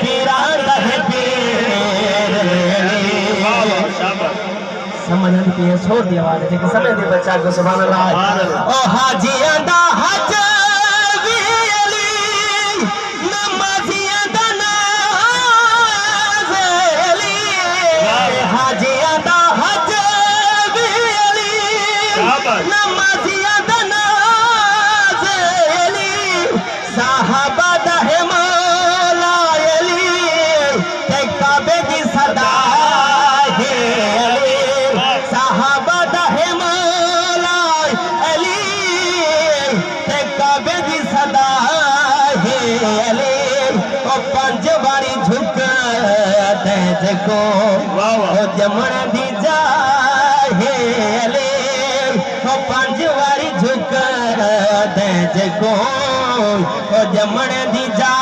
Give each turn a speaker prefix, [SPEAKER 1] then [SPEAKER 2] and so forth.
[SPEAKER 1] पीरा रहे पीर समझ पे छोड़ दिया वाले लेकिन समय दे बच्चा को सुभान अल्लाह ओ हाजियां दा हज वी अली नमाजियां दा नाज अली हाजियां दा हज वी अली नमाजियां दा नाज अली साहबा दा है मौला अली ते काबे दी सदा है अली साहबा दा है मौला अली ते काबे दी सदा है अली ओ पंज बारी झुक दे जको ओ जमण दी जा है अली ओ पंज बारी झुक दे जको ओ जमण दी जा